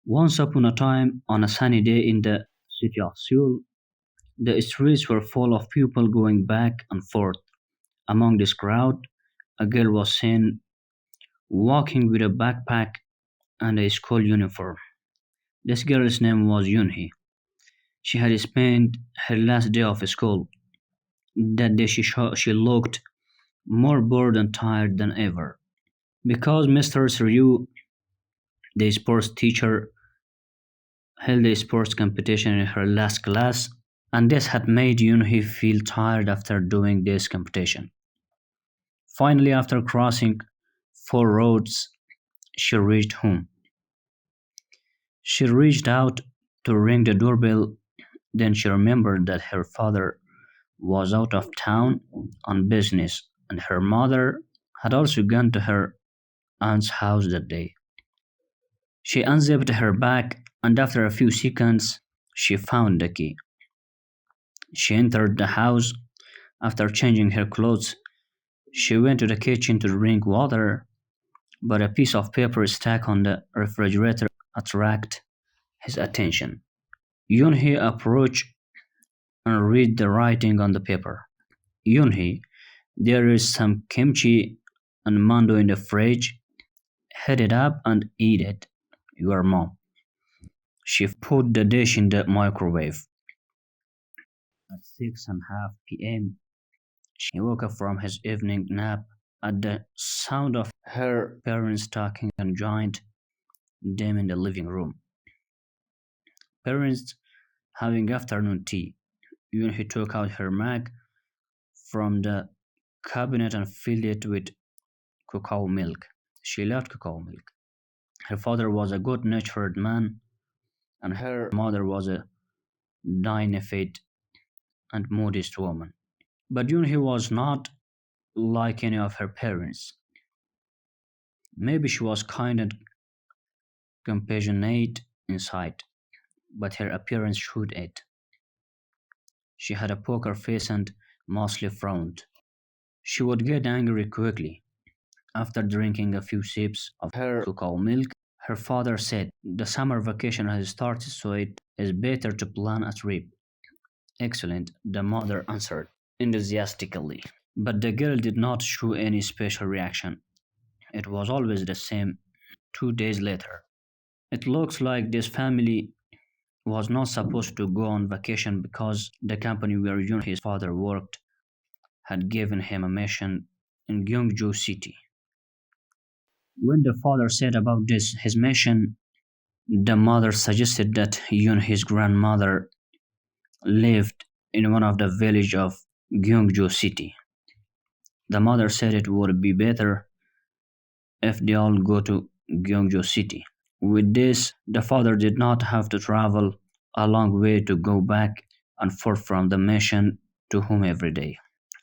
Once upon a time, on a sunny day in the city of Seoul, the streets were full of people going back and forth. Among this crowd, a girl was seen walking with a backpack and a school uniform. This girl's name was Yunhee. She had spent her last day of school. That day she looked more bored and tired than ever. Because Mr. Ryu, the sports teacher, held a sports competition in her last class, and this had made Yunhee feel tired after doing this competition. Finally, after crossing four roads, she reached home. She reached out to ring the doorbell, then she remembered that her father was out of town on business and her mother had also gone to her aunt's house that day. She unzipped her bag and after a few seconds she found the key. She entered the house. After changing her clothes, she went to the kitchen to drink water, but a piece of paper stuck on the refrigerator attracted his attention. Yunhee approached and read the writing on the paper. Yunhee, there is some kimchi and mando in the fridge. Heat it up and eat it. Your mom. She put the dish in the microwave. At 6:30 p.m., he woke up from his evening nap at the sound of her parents talking and joined them in the living room. Parents having afternoon tea. Yunhee took out her mug from the cabinet and filled it with cacao milk. She loved cacao milk. Her father was a good natured man, and her mother was a dignified and modest woman. But Yunhee was not like any of her parents. Maybe she was kind and compassionate inside, but her appearance showed it. She had a poker face and mostly frowned. She would get angry quickly. After drinking a few sips of her cacao milk, her father said, the summer vacation has started, so it is better to plan a trip. Excellent, the mother answered enthusiastically. But the girl did not show any special reaction. It was always the same 2 days later. It looks like this family was not supposed to go on vacation because the company where Yun his father worked had given him a mission in Gyeongju City. When the father said about this his mission, the mother suggested that Yun his grandmother lived in one of the village of Gyeongju City. The mother said it would be better if they all go to Gyeongju City. With this, the father did not have to travel a long way to go back and forth from the mission to home every day,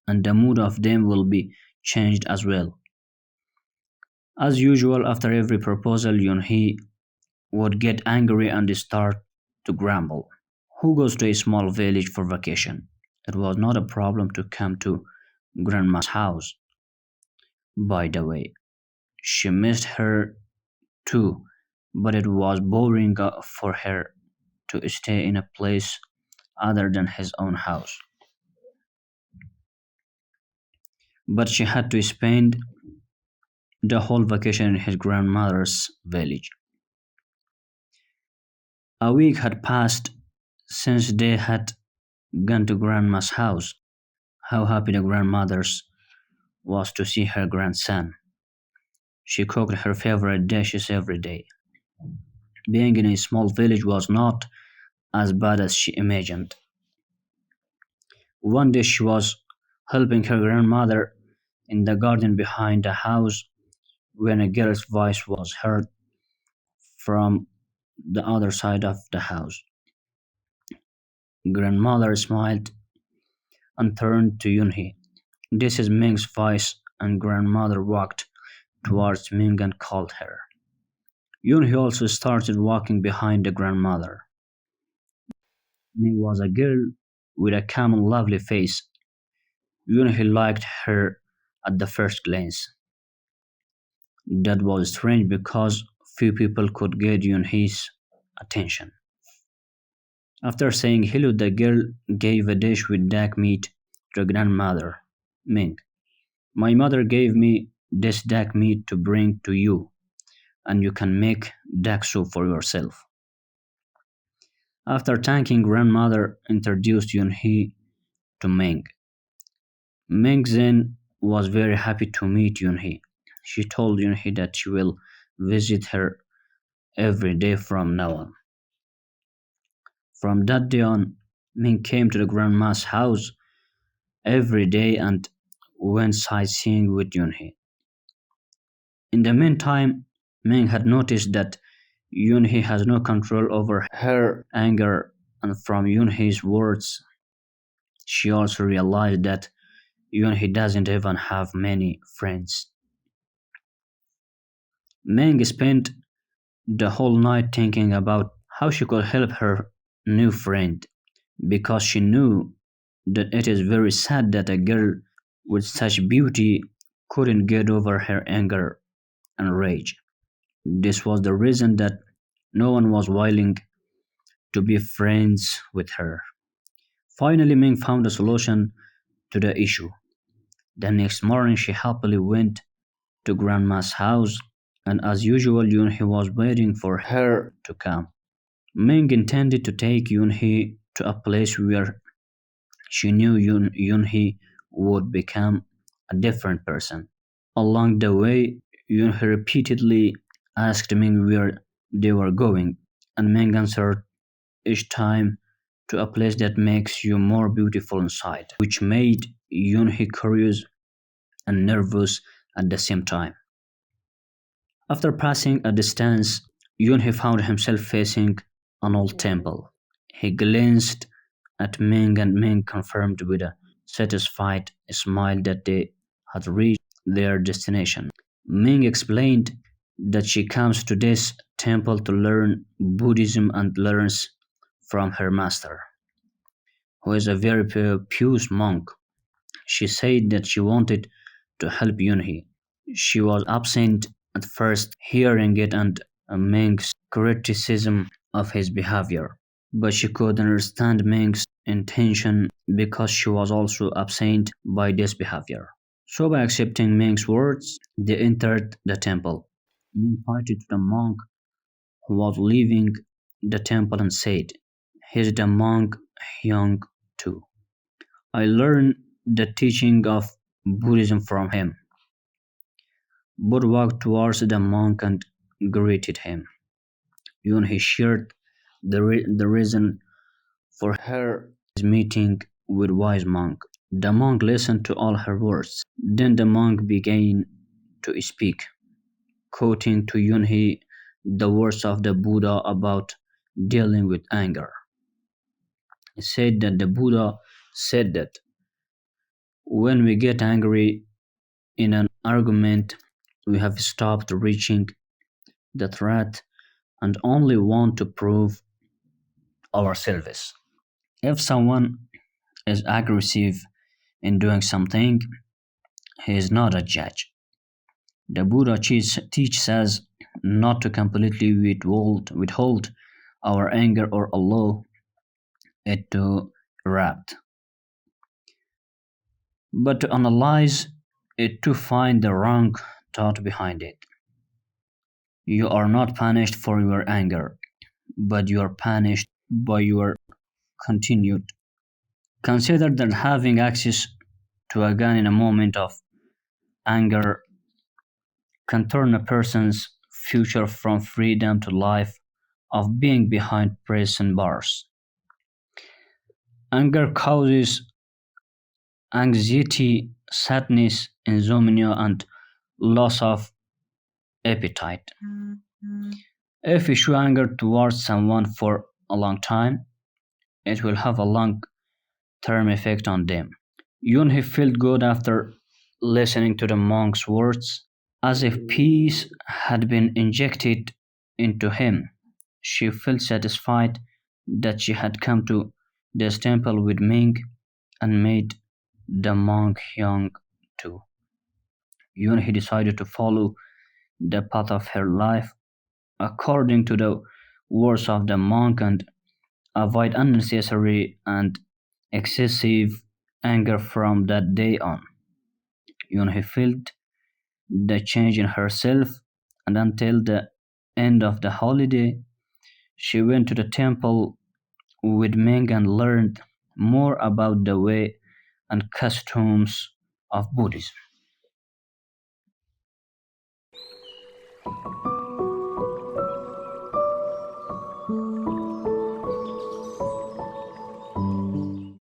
and the mood of them will be changed as well. As usual, after every proposal, Yunhee would get angry and start to grumble. Who goes to a small village for vacation? It was not a problem to come to Grandma's house. By the way, she missed her too, but it was boring for her to stay in a place other than his own house. But she had to spend the whole vacation in his grandmother's village. A week had passed since they had gone to Grandma's house. How happy the grandmother was to see her grandson. She cooked her favorite dishes every day. Being in a small village was not as bad as she imagined. One day she was helping her grandmother in the garden behind the house when a girl's voice was heard from the other side of the house. Grandmother smiled and turned to Yunhee. This is Ming's voice, and grandmother walked towards Ming and called her. Yunhee also started walking behind the grandmother. Ming was a girl with a calm and lovely face. Yunhee liked her at the first glance. That was strange because few people could get Yunhee's. attention. After saying hello, the girl gave a dish with duck meat to grandmother Ming. My mother gave me this duck meat to bring to you, and you can make duck soup for yourself. After thanking grandmother, introduced Yunhee to Ming. Ming then was very happy to meet Yunhee. She told Yunhee that she will visit her every day from now on. From that day on, Ming came to the grandma's house every day and went sightseeing with Yunhee. In the meantime, Ming had noticed that Yunhee has no control over her anger, and from Yunhee's words, she also realized that Yunhee doesn't even have many friends. Ming spent the whole night thinking about how she could help her new friend because she knew that it is very sad that a girl with such beauty couldn't get over her anger and rage. This was the reason that no one was willing to be friends with her. Finally, Ming found a solution to the issue. The next morning, she happily went to Grandma's house, and as usual, Yunhee was waiting for her to come. Ming intended to take Yunhee to a place where she knew Yunhee would become a different person. Along the way, Yunhee repeatedly asked Ming where they were going, and Ming answered each time to a place that makes you more beautiful inside, which made Yunhee curious and nervous at the same time. After passing a distance, Yunhee found himself facing an old temple. He glanced at Ming, and Ming confirmed with a satisfied smile that they had reached their destination. Ming explained that she comes to this temple to learn Buddhism and learns from her master, who is a very pious monk. She said that she wanted to help Yunhee. She was absent at first, hearing it and Ming's criticism of his behavior, but she could understand Ming's intention because she was also absent by this behavior. So, by accepting Ming's words, they entered the temple. Ming pointed to the monk who was leaving the temple and said, "He's the monk Hyung too. I learned the teaching of Buddhism from him." Both walked towards the monk and greeted him. Yunhee shared the reason for her meeting with wise monk. The monk listened to all her words. Then the monk began to speak, quoting to Yunhee the words of the Buddha about dealing with anger. He said that the Buddha said that when we get angry in an argument, we have stopped reaching the threat and only want to prove our service. If someone is aggressive in doing something, he is not a judge. The Buddha teaches us not to completely withhold our anger or allow it to erupt, but to analyze it to find the wrong thought behind it. You are not punished for your anger, but you are punished by your continued. Consider that having access to a gun in a moment of anger can turn a person's future from freedom to life of being behind prison bars. Anger causes anxiety, sadness, insomnia, and loss of appetite. If you show anger towards someone for a long time, it will have a long term effect on them. Yunhee felt good after listening to the monk's words, as if peace had been injected into him. She felt satisfied that she had come to this temple with Ming and made the monk young too. Yunhee decided to follow the path of her life according to the words of the monk and avoid unnecessary and excessive anger from that day on. He felt the change in herself, and until the end of the holiday, she went to the temple with Ming and learned more about the way and customs of Buddhism.